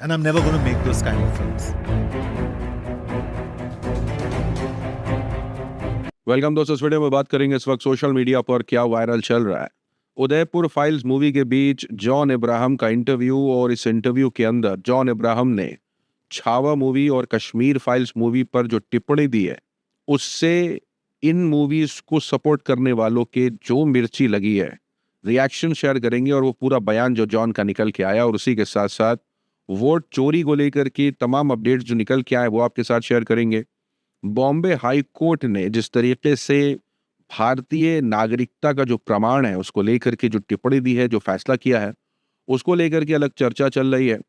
and I'm never going to make those kind of films. Welcome दोस्तों, इस video में बात करेंगे इस वक्त सोशल मीडिया पर क्या वायरल चल रहा है। उदयपुर फाइल्स मूवी के बीच जॉन इब्राहिम का इंटरव्यू, और इस इंटरव्यू के अंदर जॉन इब्राहिम ने छावा मूवी और कश्मीर फाइल्स मूवी पर जो टिप्पणी दी है, उससे इन मूवीज को सपोर्ट करने वालों के जो मिर्ची लगी है, रिएक्शन शेयर करेंगे और वो पूरा बयान जो जॉन का निकल के आया, और उसी के साथ साथ वोट चोरी को लेकर के तमाम अपडेट्स जो निकल के आए वो आपके साथ शेयर करेंगे। बॉम्बे हाई कोर्ट ने जिस तरीके से भारतीय नागरिकता का जो प्रमाण है उसको लेकर के जो टिप्पणी दी है, जो फैसला किया है, उसको लेकर के अलग चर्चा चल रही है।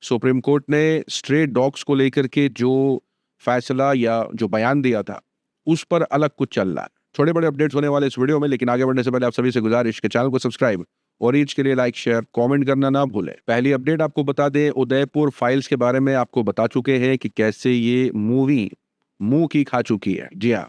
सुप्रीम कोर्ट ने स्ट्रे डॉग्स को लेकर के जो फैसला या जो बयान दिया था उस पर अलग कुछ चल रहा है। छोटे बड़े अपडेट्स होने वाले इस वीडियो में, लेकिन आगे बढ़ने से पहले आप सभी से गुजारिश के चैनल को सब्सक्राइब और रीच के लिए लाइक शेयर कमेंट करना ना भूलें। पहली अपडेट आपको बता दें, उदयपुर फाइल्स के बारे में आपको बता चुके हैं कि कैसे ये मूवी मुंह की खा चुकी है। जी हाँ,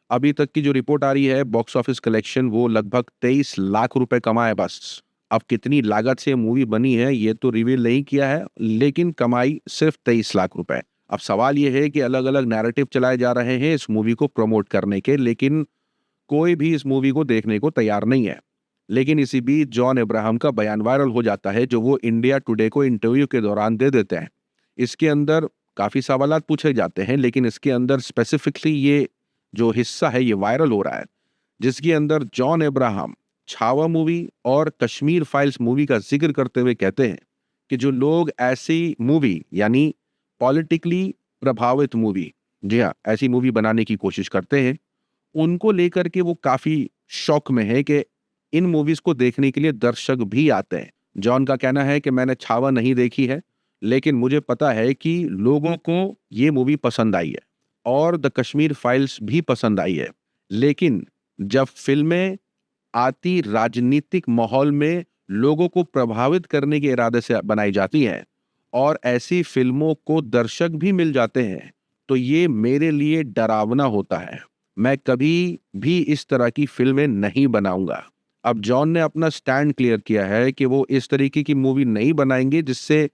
अभी तक की जो रिपोर्ट आ रही है, बॉक्स ऑफिस कलेक्शन वो लगभग 23 लाख रुपए कमाए बस। अब कितनी लागत से मूवी बनी है ये तो रिवील नहीं किया है, लेकिन कमाई सिर्फ 23 लाख रुपए। अब सवाल ये है कि अलग अलग नैरेटिव चलाए जा रहे हैं इस मूवी को प्रमोट करने के, लेकिन कोई भी इस मूवी को देखने को तैयार नहीं है। लेकिन इसी बीच जॉन इब्राहिम का बयान वायरल हो जाता है, जो वो इंडिया टुडे को इंटरव्यू के दौरान दे देते हैं। इसके अंदर काफी सवालात पूछे जाते हैं, लेकिन इसके अंदर स्पेसिफिकली ये जो हिस्सा है ये वायरल हो रहा है, जिसके अंदर जॉन इब्राहिम छावा मूवी और कश्मीर फाइल्स मूवी का जिक्र करते हुए कहते हैं कि जो लोग ऐसी मूवी यानी पॉलिटिकली प्रभावित मूवी, जी हाँ, ऐसी मूवी बनाने की कोशिश करते हैं, उनको लेकर के वो काफी शौक में है कि इन मूवीज को देखने के लिए दर्शक भी आते हैं। जॉन का कहना है कि मैंने छावा नहीं देखी है, लेकिन मुझे पता है कि लोगों को ये मूवी पसंद आई है और द कश्मीर फाइल्स भी पसंद आई है। लेकिन जब फिल्में आती राजनीतिक माहौल में लोगों को प्रभावित करने के इरादे से बनाई जाती हैं और ऐसी फिल्मों को दर्शक भी मिल जाते हैं, तो ये मेरे लिए डरावना होता है। मैं कभी भी इस तरह की फिल्में नहीं बनाऊंगा। अब जॉन ने अपना स्टैंड क्लियर किया है कि वो इस तरीके की मूवी नहीं बनाएंगे जिससे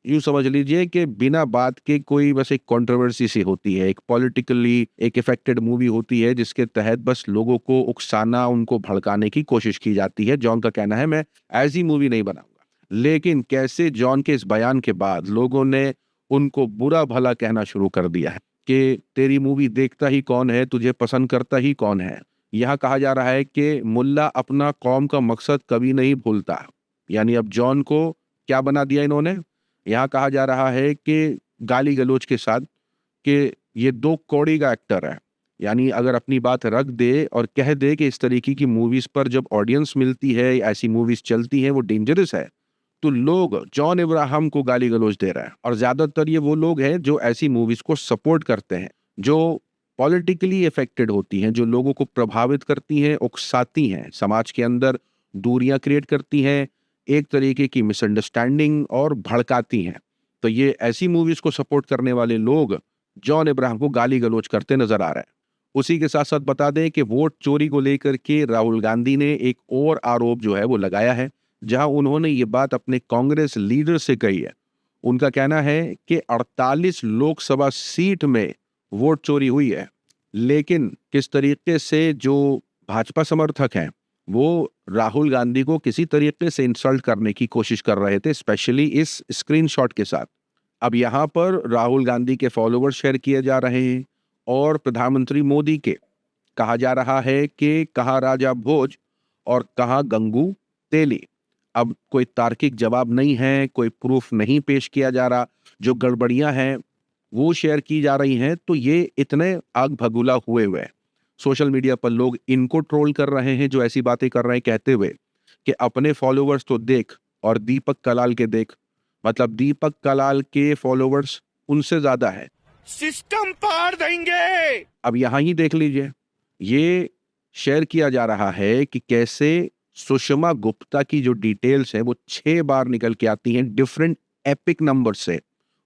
यूँ समझ लीजिए कि बिना बात के कोई बस एक कंट्रोवर्सी सी होती है, एक पॉलिटिकली एक इफेक्टेड मूवी होती है जिसके तहत बस लोगों को उकसाना, उनको भड़काने की कोशिश की जाती है। जॉन का कहना है मैं ऐसी मूवी नहीं बनाऊंगा। लेकिन कैसे जॉन के इस बयान के बाद लोगों ने उनको बुरा भला कहना शुरू कर दिया है कि तेरी मूवी देखता ही कौन है, तुझे पसंद करता ही कौन है। यहाँ कहा जा रहा है कि मुल्ला अपना कौम का मकसद कभी नहीं भूलता। यानी अब जॉन को क्या बना दिया इन्होंने, यहाँ कहा जा रहा है कि गाली गलौज के साथ कि ये दो कौड़ी का एक्टर है। यानी अगर अपनी बात रख दे और कह दे कि इस तरीके की मूवीज पर जब ऑडियंस मिलती है, ऐसी मूवीज चलती हैं, वो डेंजरस है, तो लोग जॉन इब्राहिम को गाली गलौज दे रहे हैं। और ज्यादातर ये वो लोग हैं जो ऐसी मूवीज को सपोर्ट करते हैं, जो पॉलिटिकली इफेक्टेड होती हैं, जो लोगों को प्रभावित करती हैं, उकसाती हैं, समाज के अंदर दूरियां क्रिएट करती हैं, एक तरीके की मिसअंडरस्टैंडिंग और भड़काती हैं। तो ये ऐसी मूवीज को सपोर्ट करने वाले लोग जॉन इब्राहिम को गाली गलौज करते नजर आ रहे हैं। उसी के साथ साथ बता दें कि वोट चोरी को लेकर के राहुल गांधी ने एक और आरोप जो है वो लगाया है, जहां उन्होंने ये बात अपने कांग्रेस लीडर से कही है। उनका कहना है कि 48 लोकसभा सीट में वोट चोरी हुई है, लेकिन किस तरीके से जो भाजपा समर्थक हैं वो राहुल गांधी को किसी तरीके से इंसल्ट करने की कोशिश कर रहे थे, स्पेशली इस स्क्रीनशॉट के साथ। अब यहाँ पर राहुल गांधी के फॉलोवर्स शेयर किए जा रहे हैं और प्रधानमंत्री मोदी के, कहा जा रहा है कि कहाँ राजा भोज और कहाँ गंगू तेली। अब कोई तार्किक जवाब नहीं है, कोई प्रूफ नहीं पेश किया जा रहा, जो गड़बड़ियां हैं वो शेयर की जा रही हैं। तो ये इतने आग भगुला हुए हुए हैं। सोशल मीडिया पर लोग इनको ट्रोल कर रहे हैं जो ऐसी बातें कर रहे हैं, कहते हुए कि अपने फॉलोवर्स तो देख और दीपक कलाल के देख। मतलब दीपक कलाल के फॉलोवर्स उनसे ज्यादा है, सिस्टम पार देंगे। अब यहां ही देख लीजिए, ये शेयर किया जा रहा है कि कैसे सुषमा गुप्ता की जो डिटेल्स हैं वो 6 बार निकल के आती हैं डिफरेंट एपिक नंबर से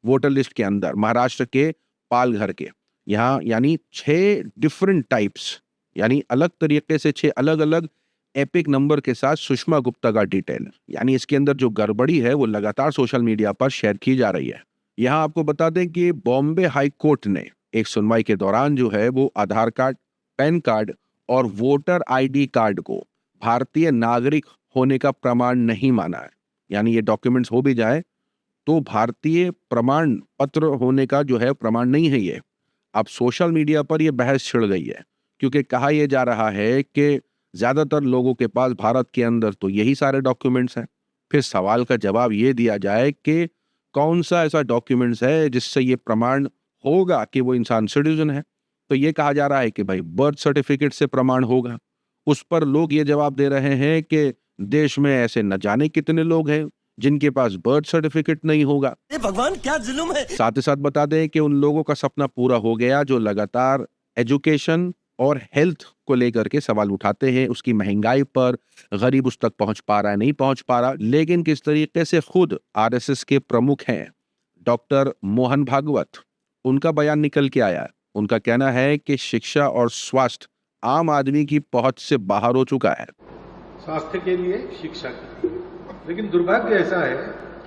वोटर लिस्ट के अंदर, महाराष्ट्र के पालघर के। यहाँ यानी 6 डिफरेंट टाइप्स, यानी अलग तरीके से 6 अलग अलग एपिक नंबर के साथ सुषमा गुप्ता का डिटेल। यानी इसके अंदर जो गड़बड़ी है वो लगातार सोशल मीडिया पर शेयर की जा रही है। यहाँ आपको बता दें कि बॉम्बे हाई कोर्ट ने एक सुनवाई के दौरान जो है वो आधार कार्ड, पैन कार्ड और वोटर आईडी कार्ड को भारतीय नागरिक होने का प्रमाण नहीं माना है। यानी ये डॉक्यूमेंट्स हो भी जाए तो भारतीय प्रमाण पत्र होने का जो है प्रमाण नहीं है ये। अब सोशल मीडिया पर यह बहस छिड़ गई है क्योंकि कहा यह जा रहा है कि ज्यादातर लोगों के पास भारत के अंदर तो यही सारे डॉक्यूमेंट्स हैं। फिर सवाल का जवाब ये दिया जाए कि कौन सा ऐसा डॉक्यूमेंट्स है जिससे ये प्रमाण होगा कि वो इंसान सिटीजन है। तो ये कहा जा रहा है कि भाई बर्थ सर्टिफिकेट से प्रमाण होगा। उस पर लोग ये जवाब दे रहे हैं कि देश में ऐसे न जाने कितने लोग हैं जिनके पास बर्थ सर्टिफिकेट नहीं होगा। ये भगवान क्या जुल्म है। साथ ही साथ बता दें कि उन लोगों का सपना पूरा हो गया जो लगातार एजुकेशन और हेल्थ को लेकर के सवाल उठाते हैं, उसकी महंगाई पर, गरीब उस तक पहुंच पा रहा है नहीं पहुंच पा रहा। लेकिन किस तरीके से खुद आरएसएस के प्रमुख हैं डॉक्टर मोहन भागवत, उनका बयान निकल के आया। उनका कहना है कि शिक्षा और स्वास्थ्य आम आदमी की पहुंच से बाहर हो चुका है। स्वास्थ्य के लिए, शिक्षा के लिए, लेकिन दुर्भाग्य ऐसा है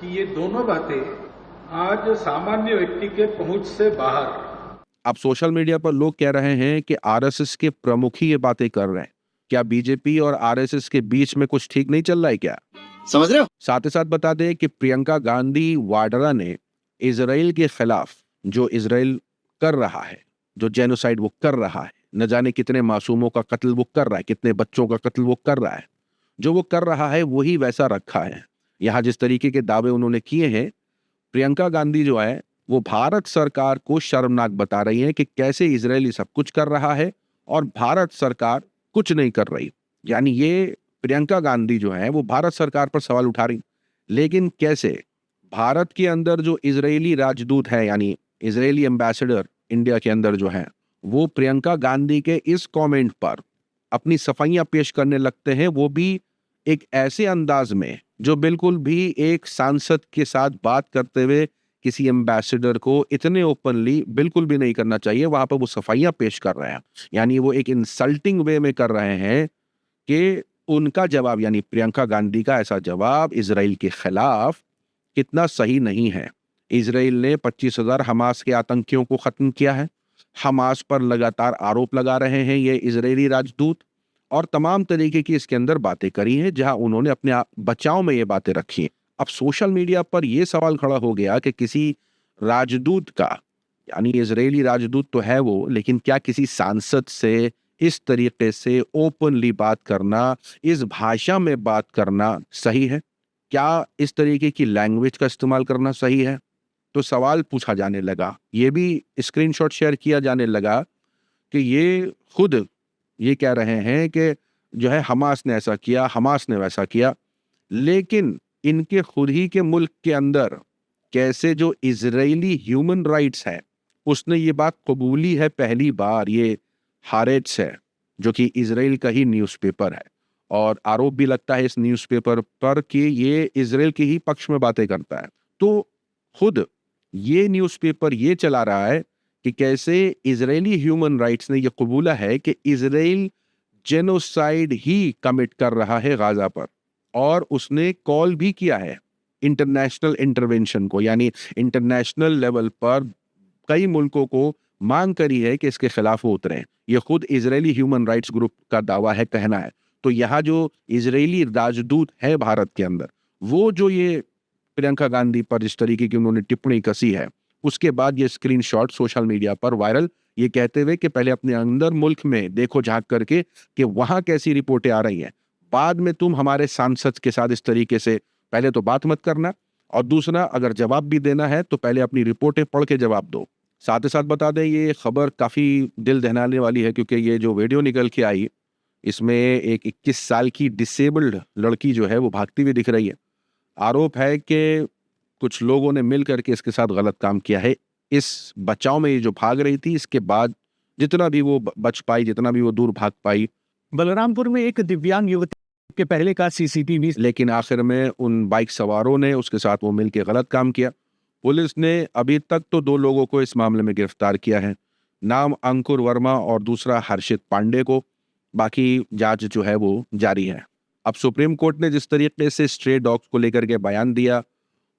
कि ये दोनों बातें आज सामान्य व्यक्ति के पहुंच से बाहर। अब सोशल मीडिया पर लोग कह रहे हैं कि आरएसएस के प्रमुख ही ये बातें कर रहे हैं। क्या बीजेपी और आरएसएस के बीच में कुछ ठीक नहीं चल रहा है क्या? समझ रहे हो? साथ ही साथ बता दें कि प्रियंका गांधी वाड्रा ने इजराइल के खिलाफ जो इजराइल कर रहा है, जो जेनोसाइड वो कर रहा है, न जाने कितने मासूमों का कत्ल वो कर रहा है, कितने बच्चों का कत्ल वो कर रहा है, जो वो कर रहा है वही वैसा रखा है। यहाँ जिस तरीके के दावे उन्होंने किए हैं, प्रियंका गांधी जो है वो भारत सरकार को शर्मनाक बता रही है कि कैसे इजरायली सब कुछ कर रहा है और भारत सरकार कुछ नहीं कर रही। यानी ये प्रियंका गांधी जो है वो भारत सरकार पर सवाल उठा रही, लेकिन कैसे भारत के अंदर जो इजरायली राजदूत है यानी इजरायली एम्बेसडर इंडिया के अंदर जो है वो प्रियंका गांधी के इस कमेंट पर अपनी सफाइयां पेश करने लगते हैं, वो भी एक ऐसे अंदाज में जो बिल्कुल भी एक सांसद के साथ बात करते हुए किसी एम्बेसडर को इतने ओपनली बिल्कुल भी नहीं करना चाहिए। वहां पर वो सफाइयां पेश कर रहे हैं, यानी वो एक इंसल्टिंग वे में कर रहे हैं कि उनका जवाब यानी प्रियंका गांधी का ऐसा जवाब इजराइल के खिलाफ कितना सही नहीं है। इजराइल ने 25,000 हमास के आतंकियों को खत्म किया है। हमास पर लगातार आरोप लगा रहे हैं ये इजरायली राजदूत और तमाम तरीके की इसके अंदर बातें करी हैं जहां उन्होंने अपने बचाव में ये बातें रखी हैं। अब सोशल मीडिया पर यह सवाल खड़ा हो गया कि किसी राजदूत का यानी इजरायली राजदूत तो है वो, लेकिन क्या किसी सांसद से इस तरीके से ओपनली बात करना, इस भाषा में बात करना सही है? क्या इस तरीके की लैंग्वेज का इस्तेमाल करना सही है? तो सवाल पूछा जाने लगा, ये भी स्क्रीनशॉट शेयर किया जाने लगा कि ये खुद ये कह रहे हैं कि जो है हमास ने ऐसा किया, हमास ने वैसा किया, लेकिन इनके खुद ही के मुल्क के अंदर कैसे जो इजरायली ह्यूमन राइट्स है उसने ये बात कबूली है पहली बार। ये हारेट्स है जो कि इजराइल का ही न्यूज़पेपर है और आरोप भी लगता है इस न्यूज़पेपर पर कि ये इजराइल के ही पक्ष में बातें करता है। तो खुद ये न्यूज़पेपर ये चला रहा है कि कैसे इजरायली ह्यूमन राइट्स ने ये कबूला है कि इजराइल जेनोसाइड ही कमिट कर रहा है गाजा पर, और उसने कॉल भी किया है इंटरनेशनल इंटरवेंशन को, यानी इंटरनेशनल लेवल पर कई मुल्कों को मांग करी है कि इसके खिलाफ वो उतरें। ये खुद इजरायली ह्यूमन राइट्स ग्रुप का दावा है, कहना है। तो यहाँ जो इजरायली राजदूत है भारत के अंदर, वो जो ये प्रियंका गांधी पर जिस तरीके की उन्होंने टिप्पणी कसी है, उसके बाद ये स्क्रीनशॉट सोशल मीडिया पर वायरल, ये कहते हुए कि पहले अपने अंदर मुल्क में देखो झांक करके कि वहां कैसी रिपोर्टें आ रही हैं, बाद में तुम हमारे सांसद के साथ इस तरीके से पहले तो बात मत करना, और दूसरा अगर जवाब भी देना है तो पहले अपनी रिपोर्टें पढ़ के जवाब दो। साथ ही साथ बता दें ये खबर काफी दिल दहलाने वाली है क्योंकि ये जो वीडियो निकल के आई इसमें एक 21 साल की डिसेबल्ड लड़की जो है वो भागती हुई दिख रही है। आरोप है कि कुछ लोगों ने मिल करके इसके साथ गलत काम किया है। इस बचाव में ये जो भाग रही थी, इसके बाद जितना भी वो बच पाई, जितना भी वो दूर भाग पाई। बलरामपुर में एक दिव्यांग युवती के पहले का सीसीटीवी, लेकिन आखिर में उन बाइक सवारों ने उसके साथ वो मिलके गलत काम किया। पुलिस ने अभी तक तो 2 लोगों को इस मामले में गिरफ्तार किया है, नाम अंकुर वर्मा और दूसरा हर्षित पांडे को। बाकी जांच जो है वो जारी है। अब सुप्रीम कोर्ट ने जिस तरीके से स्ट्रे डॉग्स को लेकर के बयान दिया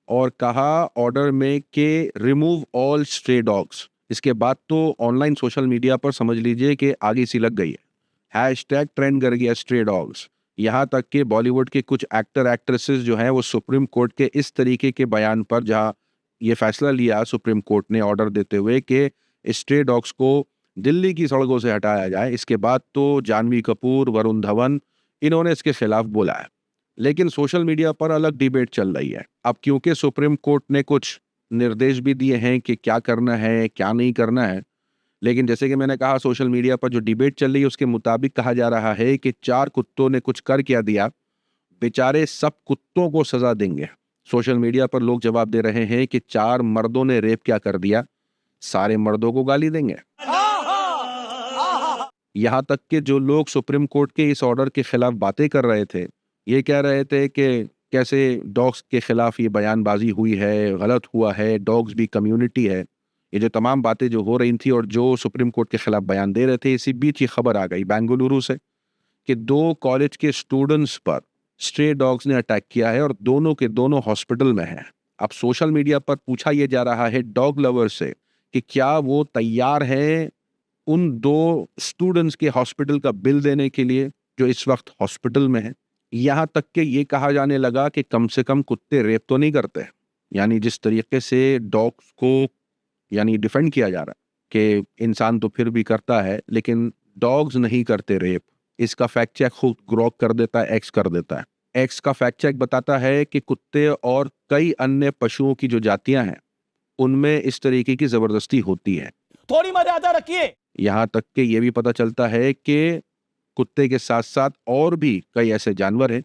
और कहा ऑर्डर में कि रिमूव ऑल स्ट्रे डॉग्स, इसके बाद तो ऑनलाइन सोशल मीडिया पर समझ लीजिए कि आगे सी लग गई है। हैशटैग ट्रेंड कर गया स्ट्रे डॉग्स। यहाँ तक कि बॉलीवुड के कुछ एक्टर एक्ट्रेसेस जो हैं वो सुप्रीम कोर्ट के इस तरीके के बयान पर, जहाँ ये फैसला लिया सुप्रीम कोर्ट ने ऑर्डर देते हुए कि स्ट्रे डॉग्स को दिल्ली की सड़कों से हटाया जाए, इसके बाद तो जानवी कपूर, वरुण धवन, इन्होंने इसके खिलाफ बोला है। लेकिन सोशल मीडिया पर अलग डिबेट चल रही है। अब क्योंकि सुप्रीम कोर्ट ने कुछ निर्देश भी दिए हैं कि क्या करना है क्या नहीं करना है, लेकिन जैसे कि मैंने कहा सोशल मीडिया पर जो डिबेट चल रही है उसके मुताबिक कहा जा रहा है कि 4 कुत्तों ने कुछ कर क्या दिया, बेचारे सब कुत्तों को सजा देंगे। सोशल मीडिया पर लोग जवाब दे रहे हैं कि 4 मर्दों ने रेप क्या कर दिया, सारे मर्दों को गाली देंगे। यहां तक कि जो लोग सुप्रीम कोर्ट के इस ऑर्डर के खिलाफ बातें कर रहे थे, ये कह रहे थे कि कैसे डॉग्स के खिलाफ ये बयानबाजी हुई है, गलत हुआ है, डॉग्स भी कम्युनिटी है। ये जो तमाम बातें जो हो रही थी और जो सुप्रीम कोर्ट के खिलाफ बयान दे रहे थे, इसी बीच ये खबर आ गई बेंगलुरु से कि 2 कॉलेज के स्टूडेंट्स पर स्ट्रे डॉग्स ने अटैक किया है और दोनों के दोनों हॉस्पिटल में हैं। अब सोशल मीडिया पर पूछा यह जा रहा है डॉग लवर से कि क्या वो तैयार हैं उन 2 स्टूडेंट्स के हॉस्पिटल का बिल देने के लिए जो इस वक्त हॉस्पिटल में है। यहाँ तक कि ये कहा जाने लगा कि कम से कम कुत्ते रेप तो नहीं करते। यानी जिस तरीके से डॉग्स को यानी डिफेंड किया जा रहा है कि इंसान तो फिर भी करता है लेकिन डॉग्स नहीं करते रेप, इसका फैक्ट चेक खुद ग्रोक कर देता है, एक्स कर देता है। एक्स का फैक्ट चेक बताता है कि कुत्ते और कई अन्य पशुओं की जो जातियां हैं उनमें इस तरीके की जबरदस्ती होती है। थोड़ी मर्यादा रखिए। यहाँ तक कि ये भी पता चलता है कि कुत्ते के साथ साथ और भी कई ऐसे जानवर हैं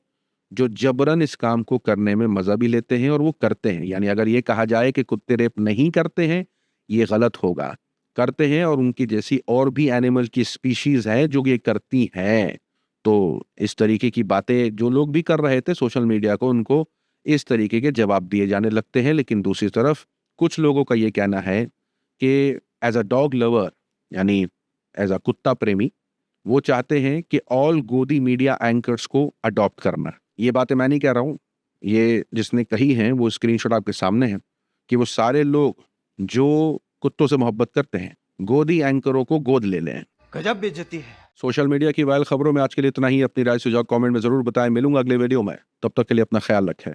जो जबरन इस काम को करने में मजा भी लेते हैं और वो करते हैं। यानी अगर ये कहा जाए कि कुत्ते रेप नहीं करते हैं, ये गलत होगा, करते हैं और उनकी जैसी और भी एनिमल की स्पीशीज है जो ये करती हैं। तो इस तरीके की बातें जो लोग भी कर रहे थे सोशल मीडिया को, उनको इस तरीके के जवाब दिए जाने लगते हैं। लेकिन दूसरी तरफ कुछ लोगों का ये कहना है कि एज अ डॉग लवर यानी एज अ कुत्ता प्रेमी, वो चाहते हैं कि ऑल गोदी मीडिया एंकर्स को अडॉप्ट करना। ये बातें मैं नहीं कह रहा हूँ, ये जिसने कही हैं वो स्क्रीनशॉट आपके सामने है कि वो सारे लोग जो कुत्तों से मोहब्बत करते हैं गोदी एंकरों को गोद ले लें। गजब बेइज्जती है। सोशल मीडिया की वायरल खबरों में आज के लिए इतना ही। अपनी राय सुझाव कमेंट में जरूर बताएं। मिलूंगा अगले वीडियो में, तब तक के लिए अपना ख्याल रखें।